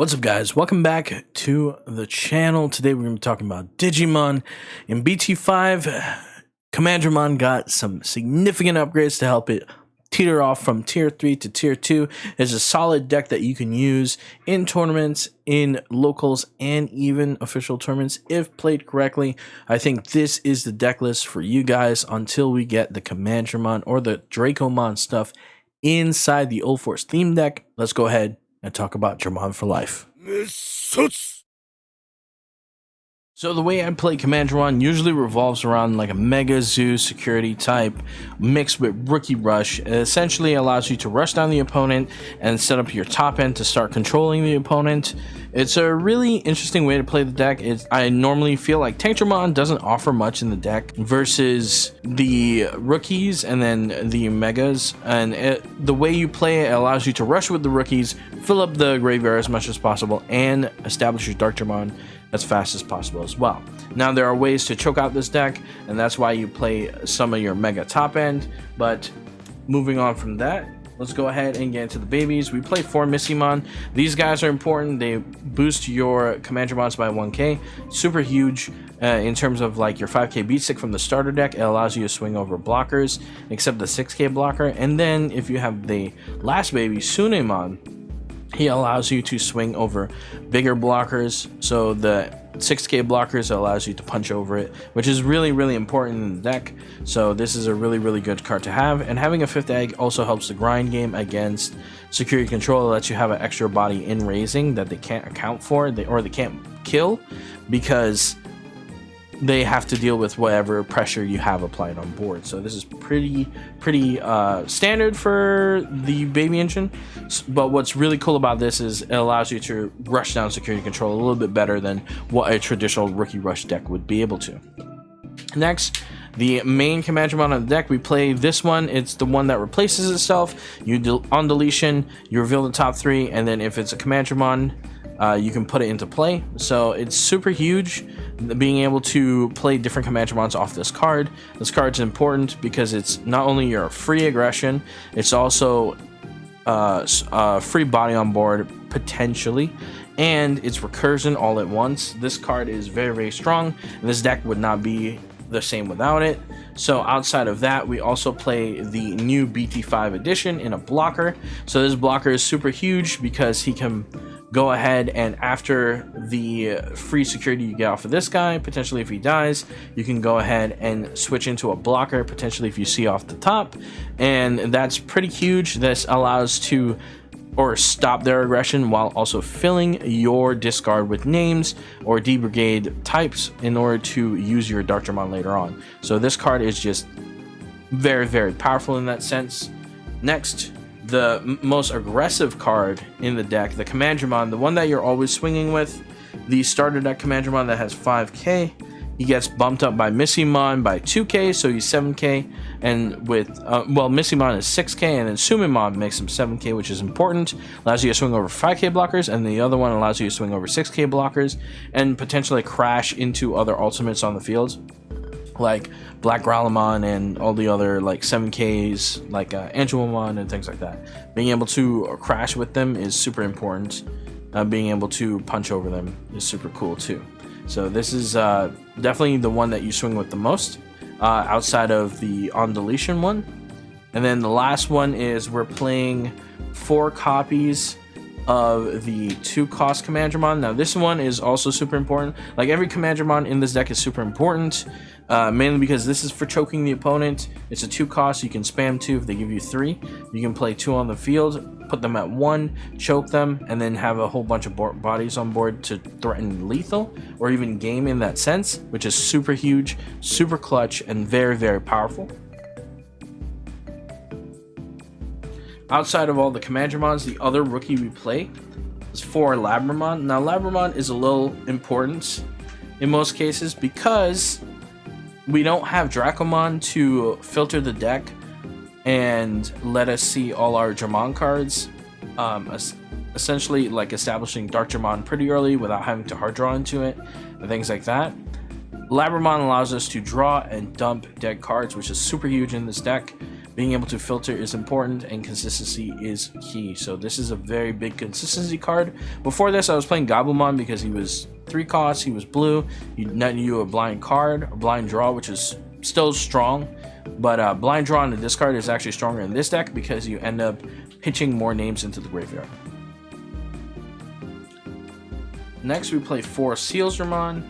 What's up, guys? Welcome back to the channel. Today we're going to be talking about Digimon. In BT05, Camaramon got some significant upgrades to help it teeter off from tier 3 to tier 2. It's a solid deck that you can use in tournaments, in locals, and even official tournaments if played correctly. I think this is the deck list for you guys until we get the Camaramon or the Dracomon stuff inside the Old Force theme deck. Let's go ahead and talk about Jademon for life. So the way I play Camaramon usually revolves around like a Mega Zoo security type mixed with Rookie Rush. It essentially allows you to rush down the opponent and set up your top end to start controlling the opponent. It's a really interesting way to play the deck. I normally feel like Tamers doesn't offer much in the deck versus the rookies and then the megas, and the way you play it allows you to rush with the rookies, fill up the graveyard as much as possible, and establish your Dartmon as fast as possible as well. Now there are ways to choke out this deck, and that's why you play some of your mega top end. But moving on from that, let's go ahead and get into the babies. We play 4 Missimon. These guys are important. They boost your Camaramons by 1k. Super huge in terms of like your 5k beat stick from the starter deck. It allows you to swing over blockers, except the 6k blocker. And then if you have the last baby, Shademon, he allows you to swing over bigger blockers. So the 6k blockers allows you to punch over it, which is really important in the deck. So this is a really good card to have. And having a 5th egg also helps the grind game against security control. It lets you have an extra body in raising that they can't account for, they can't kill, because they have to deal with whatever pressure you have applied on board. So this is pretty standard for the baby engine. But what's really cool about this is it allows you to rush down security control a little bit better than what a traditional rookie rush deck would be able to. Next, the main Camaramon on the deck, we play this one. It's the one that replaces itself. On deletion, you reveal the top 3, and then if it's a Camaramon, you can put it into play. So it's super huge being able to play different Camaramons off this card. This card's important because it's not only your free aggression, it's also free body on board potentially, and it's recursion all at once. This card is very strong, and this deck would not be the same without it. So outside of that, we also play the new BT05 edition in a blocker. So this blocker is super huge because he can go ahead and after the free security you get off of this guy, potentially if he dies, you can go ahead and switch into a blocker, potentially if you see off the top, and that's pretty huge. This allows to stop their aggression while also filling your discard with names or D-Brigade types in order to use your Dartmon later on. So this card is just very powerful in that sense. Next, the most aggressive card in the deck, the Camaramon, the one that you're always swinging with, the starter deck Camaramon that has 5k. He gets bumped up by Missimon by 2k, so he's 7k, and with Missimon is 6k, and then Zoodomon makes him 7k, which is important. Allows you to swing over 5k blockers, and the other one allows you to swing over 6k blockers and potentially crash into other ultimates on the field, like Black Ramon and all the other like 7ks, like Angelomon and things like that. Being able to crash with them is super important. Being able to punch over them is super cool too. So this is definitely the one that you swing with the most, outside of the on deletion one. And then the last one is we're playing 4 copies of the 2-cost Camaramon. Now this one is also super important. Like every Camaramon in this deck is super important, mainly because this is for choking the opponent. It's a 2-cost. You can spam 2 if they give you 3. You can play 2 on the field, put them at 1, choke them, and then have a whole bunch of bodies on board to threaten lethal or even game in that sense, which is super huge, super clutch, and very powerful. Outside of all the Camaramons, the other rookie we play is for Labramon. Now Labramon is a little important in most cases because we don't have Dracomon to filter the deck and let us see all our Jademon cards, essentially like establishing Dartmon pretty early without having to hard draw into it and things like that. Labramon allows us to draw and dump dead cards, which is super huge in this deck. being able to filter is important, and consistency is key. So this is a very big consistency card. Before this, I was playing Gabumon because he was 3 costs, he was blue, he netted you a blind card, a blind draw, which is still strong, but blind draw on the discard is actually stronger in this deck because you end up pitching more names into the graveyard. Next, we play 4 Sealsramon.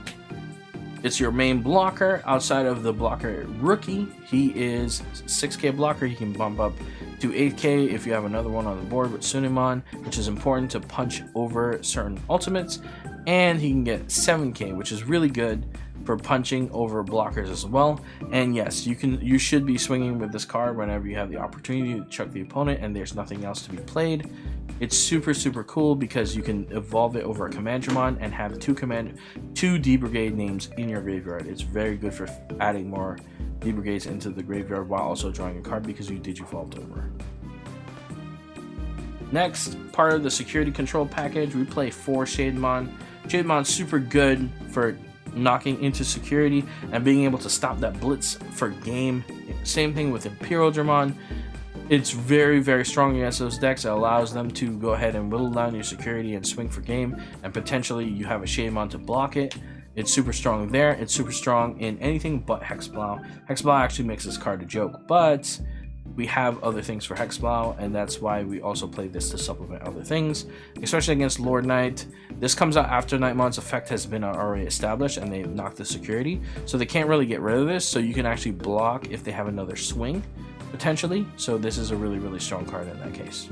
It's your main blocker. Outside of the blocker rookie, he is 6k blocker. He can bump up to 8k if you have another one on the board with Zoodomon, which is important to punch over certain ultimates. And he can get 7k, which is really good for punching over blockers as well. And yes, you should be swinging with this card whenever you have the opportunity to chuck the opponent and there's nothing else to be played. It's super cool because you can evolve it over a Camaramon and have two D-Brigade names in your graveyard. It's very good for adding more D-Brigades into the graveyard while also drawing a card because you Digivolved over. Next, part of the security control package, we play 4 Shademon. Shademon's super good for knocking into security and being able to stop that blitz for game. Same thing with Imperialdramon. It's very strong against those decks. It allows them to go ahead and whittle down your security and swing for game, and potentially you have a Shademon to block it. It's super strong there. It's super strong in anything but Hexblow. Hexblow actually makes this card a joke, but we have other things for Hexblow, and that's why we also play this to supplement other things, especially against Lord Knight. This comes out after Nightmon's effect has been already established and they've knocked the security, so they can't really get rid of this, so you can actually block if they have another swing potentially. So this is a really strong card in that case.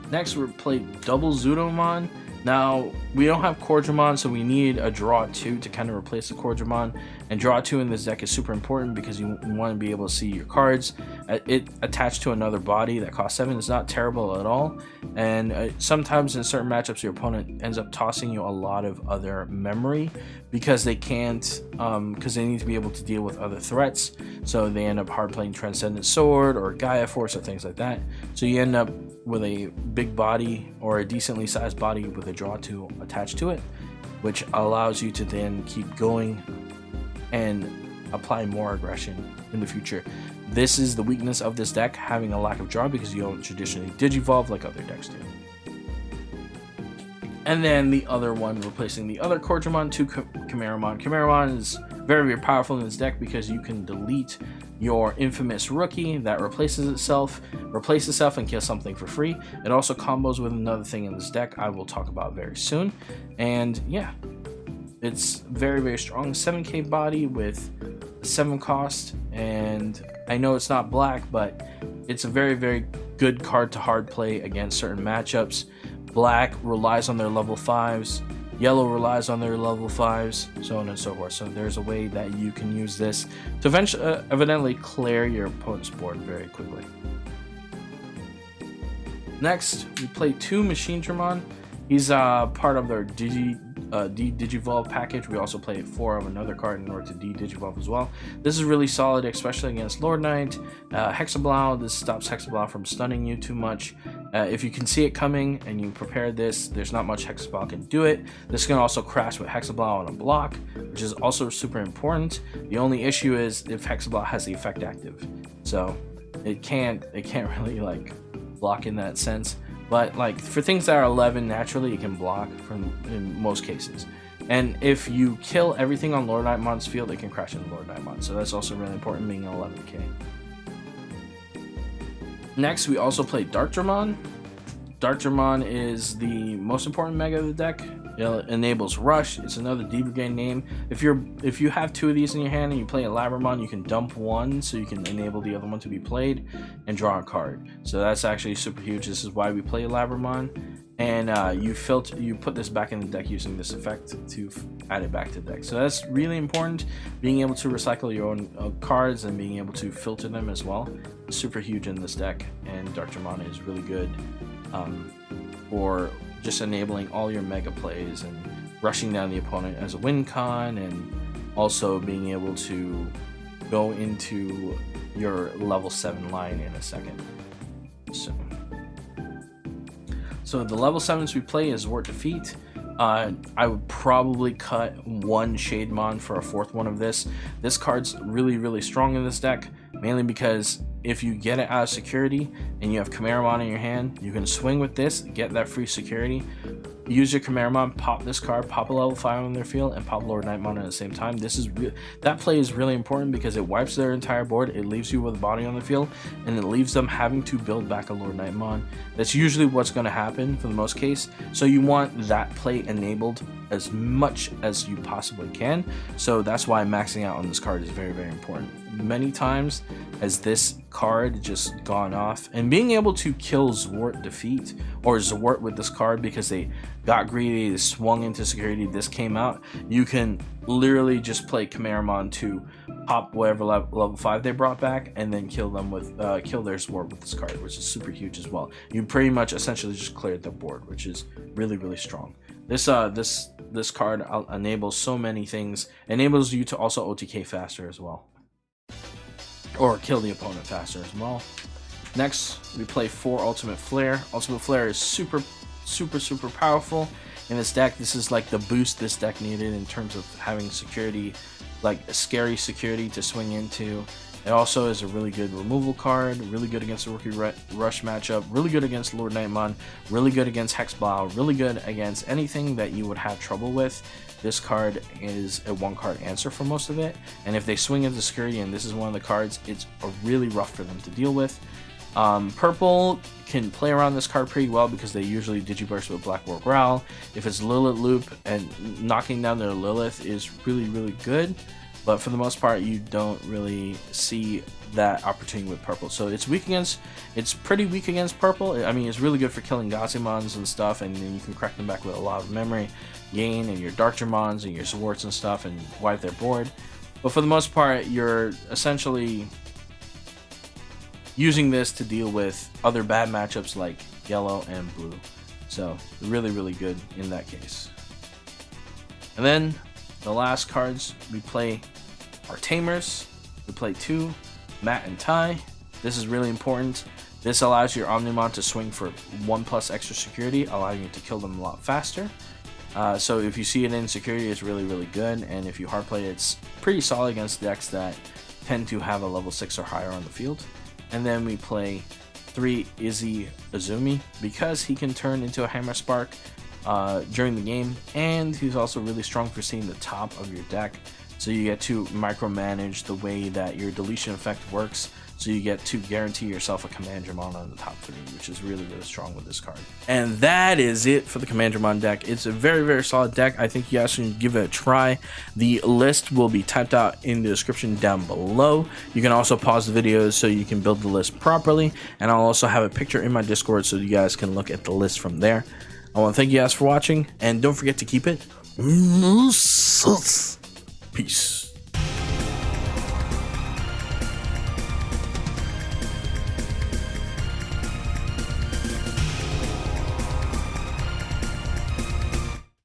Next, we play double Zoodomon. Now, we don't have Cordramon, so we need a draw 2 to kind of replace the Cordramon. And draw 2 in this deck is super important because you want to be able to see your cards. It attached to another body that costs 7 is not terrible at all. And sometimes in certain matchups, your opponent ends up tossing you a lot of other memory because they can't, because they need to be able to deal with other threats. So they end up hard playing Transcendent Sword or Gaia Force or things like that. So you end up with a big body or a decently sized body with a draw 2 attached to it, which allows you to then keep going and apply more aggression in the future. This is the weakness of this deck, having a lack of draw because you don't traditionally Digivolve like other decks do. And then the other one, replacing the other Cordramon, 2 Camaramon. Camaramon is very powerful in this deck because you can delete your infamous rookie that replaces itself and kills something for free. It also combos with another thing in this deck I will talk about very soon. And yeah, it's very strong. 7k body with 7 cost, and I know it's not black, but it's a very good card to hard play against certain matchups. Black relies on their level 5s, yellow relies on their level 5s, so on and so forth. So there's a way that you can use this to evidently clear your opponent's board very quickly. Next, we play 2 Machinedramon. He's part of their Digivolve package. We also play 4 of another card in order to Digivolve as well. This is really solid, especially against Lord Knight. Hexablow, this stops Hexablow from stunning you too much. If you can see it coming and you prepare this, there's not much Hexablow can do it. This can also crash with Hexablow on a block, which is also super important. The only issue is if Hexablow has the effect active, so it can't really like block in that sense. But like for things that are 11 naturally, it can block in most cases. And if you kill everything on Lord Nightmon's field, it can crash into Lord Nightmon. So that's also really important, being an 11k. Next, we also play Dartmon. Dartmon is the most important mega of the deck. It enables Rush. It's another D-Brigade name. If you have 2 of these in your hand and you play a Labramon, you can dump 1 so you can enable the other one to be played and draw a card. So that's actually super huge. This is why we play Labramon. And you put this back in the deck using this effect to add it back to the deck. So that's really important. Being able to recycle your own cards and being able to filter them as well is super huge in this deck. And Dartmon is really good for just enabling all your mega plays and rushing down the opponent as a win con, and also being able to go into your level 7 line in a second. So the level 7s we play is Wart Defeat. I would probably cut one Shademon for a fourth one of this. This card's really strong in this deck, mainly because if you get it out of security and you have Camaramon in your hand, you can swing with this, get that free security, use your Camaramon, pop this card, pop a level 5 on their field, and pop Lord Nightmon at the same time. That play is really important because it wipes their entire board, it leaves you with a body on the field, and it leaves them having to build back a Lord Nightmon. That's usually what's going to happen for the most case, so you want that play enabled as much as you possibly can. So that's why maxing out on this card is very important. Many times has this card just gone off, and being able to kill Zwart defeat or Zwart with this card because they got greedy, they swung into security, this came out, you can literally just play Camaramon to pop whatever level 5 they brought back and then kill them with kill their Zwart with this card, which is super huge as well. You pretty much essentially just cleared the board, which is really strong. This card enables so many things, enables you to also OTK faster as well, or kill the opponent faster as well. Next, we play 4 Ultimate Flare. Ultimate Flare is super powerful in this deck. This is like the boost this deck needed in terms of having security, like a scary security to swing into. It also is a really good removal card, really good against the Rookie Rush matchup, really good against Lord Nightmon, really good against Hexblow, really good against anything that you would have trouble with. This card is a 1-card answer for most of it, and if they swing into security and this is one of the cards, it's really rough for them to deal with. Purple can play around this card pretty well because they usually Digiburst with Black War Growl. If it's Lilith Loop, and knocking down their Lilith is really good, but for the most part you don't really see that opportunity with purple. So it's pretty weak against purple. I mean, it's really good for killing Gazimons and stuff, and then you can crack them back with a lot of memory gain and your Dartmons and your Zwarts and stuff and wipe their board. But for the most part, you're essentially using this to deal with other bad matchups like yellow and blue. So really good in that case. And then the last cards we play are Tamers. We play 2, Matt and Ty. This is really important. This allows your Omnimon to swing for 1+ extra security, allowing you to kill them a lot faster. So if you see it in security, it's really good, and if you hard play it, it's pretty solid against decks that tend to have a level 6 or higher on the field. And then we play 3 Izzy Azumi because he can turn into a Hammer Spark during the game, and he's also really strong for seeing the top of your deck, so you get to micromanage the way that your deletion effect works, so you get to guarantee yourself a Camaramon on the top 3, which is really strong with this card. And that is it for the Camaramon deck. It's a very solid deck. I think you guys should give it a try. The list will be typed out in the description down below. You can also pause the videos so you can build the list properly, and I'll also have a picture in my Discord so you guys can look at the list from there. I want to thank you guys for watching, and don't forget to keep it peace.